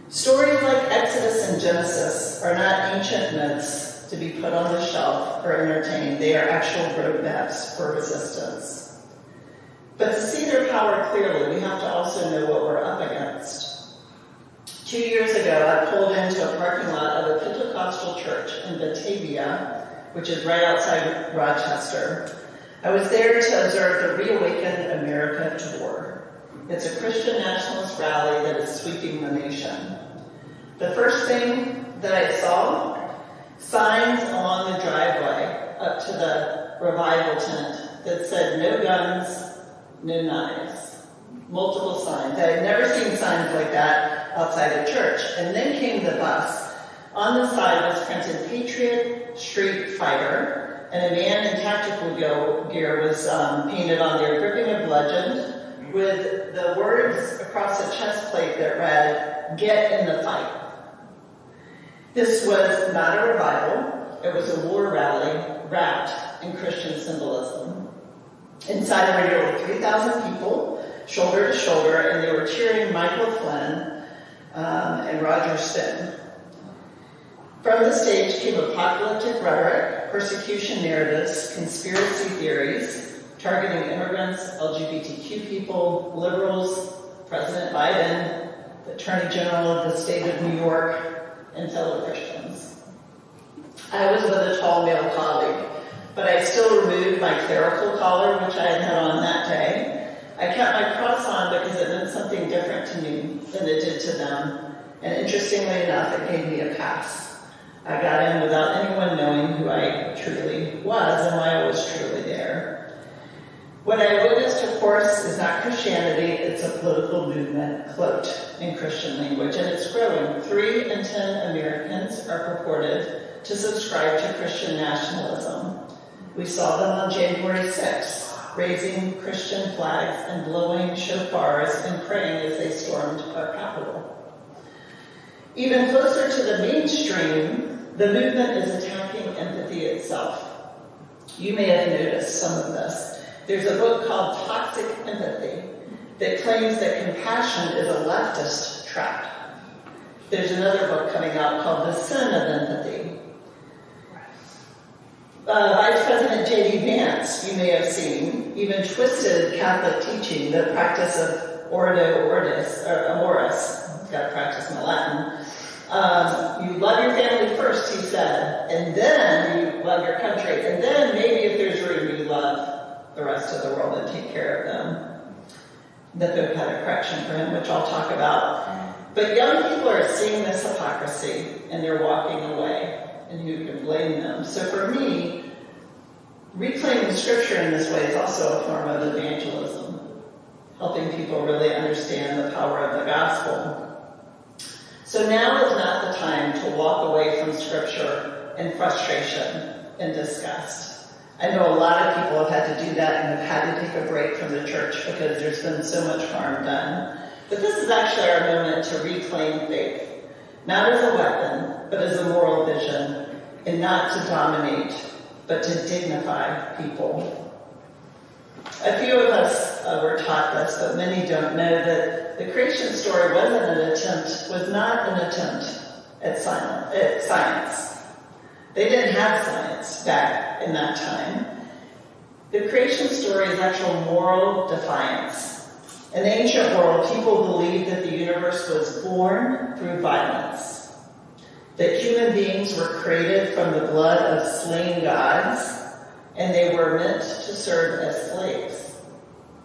Stories like Exodus and Genesis are not ancient myths to be put on the shelf or entertained. They are actual roadmaps for resistance. But to see their power clearly, we have to also know what we're up against. 2 years ago, I pulled into a parking lot of a Pentecostal church in Batavia, which is right outside Rochester. I was there to observe the Reawaken America tour. It's a Christian nationalist rally that is sweeping the nation. The first thing that I saw, signs along the driveway up to the revival tent that said no guns, no knives. Multiple signs. I had never seen signs like that outside a church. And then came the bus. On the side was printed Patriot, Street Fighter, and a man in tactical gear was painted on there, gripping a bludgeon, with the words across a chest plate that read, "Get in the fight." This was not a revival. It was a war rally wrapped in Christian symbolism. Inside were nearly 3,000 people, shoulder to shoulder, and they were cheering Michael Flynn and Roger Stone. From the stage came apocalyptic rhetoric, persecution narratives, conspiracy theories, targeting immigrants, LGBTQ people, liberals, President Biden, the Attorney General of the state of New York, and fellow Christians. I was with a tall male colleague, but I still removed my clerical collar, which I had on that day. I kept my cross on because it meant something different to me than it did to them, and interestingly enough, it gave me a pass. I got in without anyone knowing who I truly was and why I was truly there. What I witnessed, of course, is not Christianity, it's a political movement cloaked in Christian language, and it's growing. 3 in 10 Americans are purported to subscribe to Christian nationalism. We saw them on January 6th, raising Christian flags and blowing shofars and praying as they stormed our Capitol. Even closer to the mainstream, the movement is attacking empathy itself. You may have noticed some of this. There's a book called Toxic Empathy that claims that compassion is a leftist trap. There's another book coming out called The Sin of Empathy. Vice President J.D. Vance, you may have seen, even twisted Catholic teaching, the practice of Ordo Oris, got to practice my Latin. You love your family first, he said, and then you love your country, and then maybe if there's room, you love the rest of the world and take care of them. The Pope had a correction for him, which I'll talk about. But young people are seeing this hypocrisy, and they're walking away, and who can blame them? So for me, reclaiming Scripture in this way is also a form of evangelism, helping people really understand the power of the gospel. So now is not the time to walk away from Scripture in frustration and disgust. I know a lot of people have had to do that and have had to take a break from the church because there's been so much harm done. But this is actually our moment to reclaim faith, not as a weapon, but as a moral vision, and not to dominate, but to dignify people. A few of us were taught this, but many don't know that the creation story was not an attempt at science. They didn't have science back in that time. The creation story is actual moral defiance. In the ancient world, people believed that the universe was born through violence, that human beings were created from the blood of slain gods, and they were meant to serve as slaves.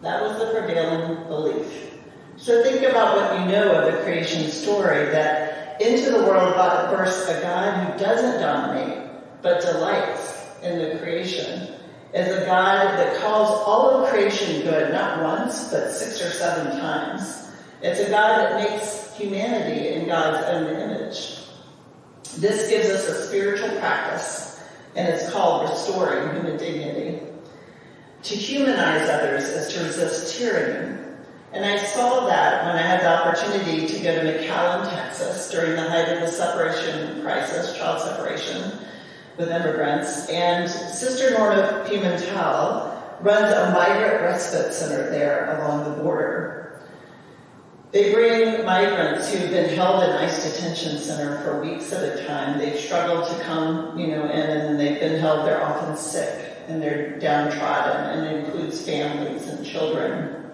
That was the prevailing belief. So think about what you know of the creation story, that into the world bursts a God who doesn't dominate, but delights in the creation, as a God that calls all of creation good, not once, but 6 or 7 times. It's a God that makes humanity in God's own image. This gives us a spiritual practice, and it's called restoring human dignity. To humanize others is to resist tyranny. And I saw that when I had the opportunity to go to McAllen, Texas, during the height of the separation crisis, child separation, with immigrants. And Sister Norma Pimentel runs a migrant respite center there along the border. They bring migrants who've been held in ICE detention center for weeks at a time. They've struggled to come, in, and they've been held. They're often sick and they're downtrodden, and it includes families and children.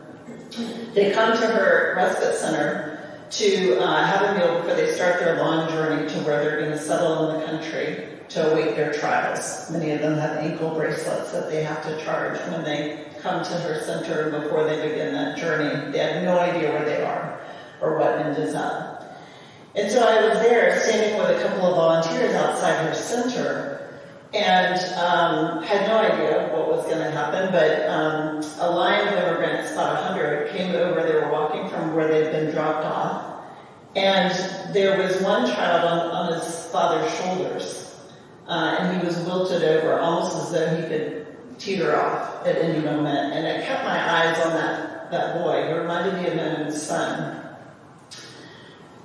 They come to her respite center to have a meal before they start their long journey to where they're going to settle in the country to await their trials. Many of them have ankle bracelets that they have to charge when they come to her center before they begin that journey. They have no idea where they are or what end is up. And so I was there standing with a couple of volunteers outside her center and had no idea what was going to happen, but a line of immigrants, about 100, came over. They were walking from where they'd been dropped off, and there was one child on his father's shoulders, and he was wilted over, almost as though he could teeter off at any moment. And I kept my eyes on that boy. He reminded me of my own son.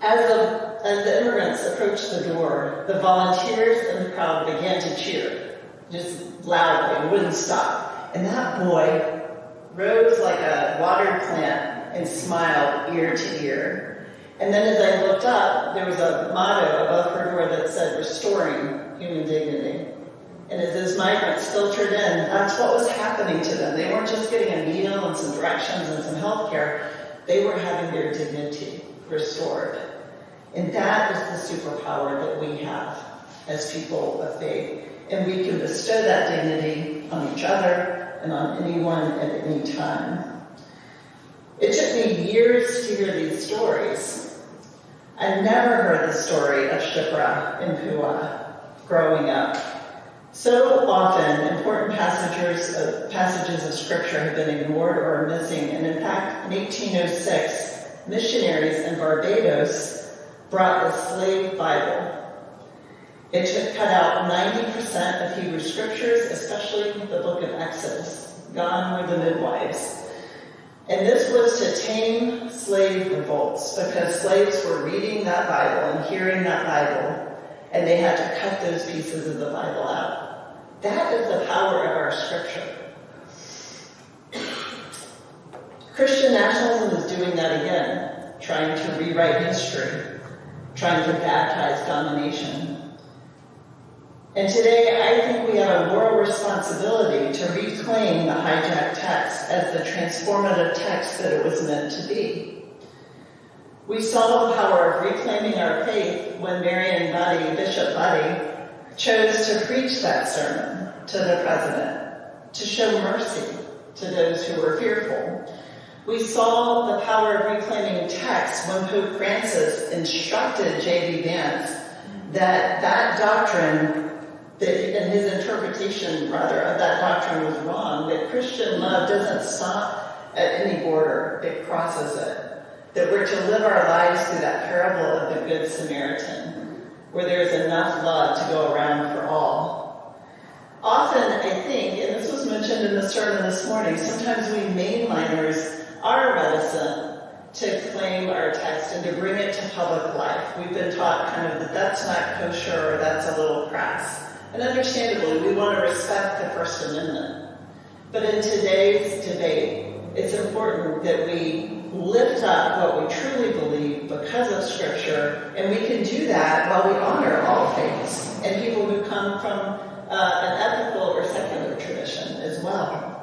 As the immigrants approached the door, the volunteers in the crowd began to cheer, just loudly, wouldn't stop. And that boy rose like a watered plant and smiled ear to ear. And then as I looked up, there was a motto above her door that said, "Restoring Human Dignity." And as those migrants filtered in, that's what was happening to them. They weren't just getting a meal and some directions and some health care. They were having their dignity restored. And that is the superpower that we have as people of faith. And we can bestow that dignity on each other and on anyone at any time. It took me years to hear these stories. I never heard the story of Shipra and Pua growing up. So often, important passages of Scripture have been ignored or are missing. And in fact, in 1806, missionaries in Barbados brought the slave Bible. It cut out 90% of Hebrew Scriptures, especially the book of Exodus. Gone were the midwives. And this was to tame slave revolts, because slaves were reading that Bible and hearing that Bible, and they had to cut those pieces of the Bible out. That is the power of our Scripture. Christian nationalism is doing that again, trying to rewrite history, trying to baptize domination. And today, I think we have a moral responsibility to reclaim the hijacked text as the transformative text that it was meant to be. We saw the power of reclaiming our faith when Bishop Buddy, chose to preach that sermon to the president, to show mercy to those who were fearful. We saw the power of reclaiming text when Pope Francis instructed J.D. Vance that doctrine, and his interpretation, rather, of that doctrine was wrong, that Christian love doesn't stop at any border, it crosses it. That we're to live our lives through that parable of the Good Samaritan, where there's enough love to go around for all. Often, I think, and this was mentioned in the sermon this morning, sometimes we mainliners are reticent to claim our text and to bring it to public life. We've been taught kind of that that's not kosher or that's a little crass. And understandably, we want to respect the First Amendment. But in today's debate, it's important that we lift up what we truly believe because of Scripture, and we can do that while we honor all faiths and people who come from an ethical or secular tradition as well.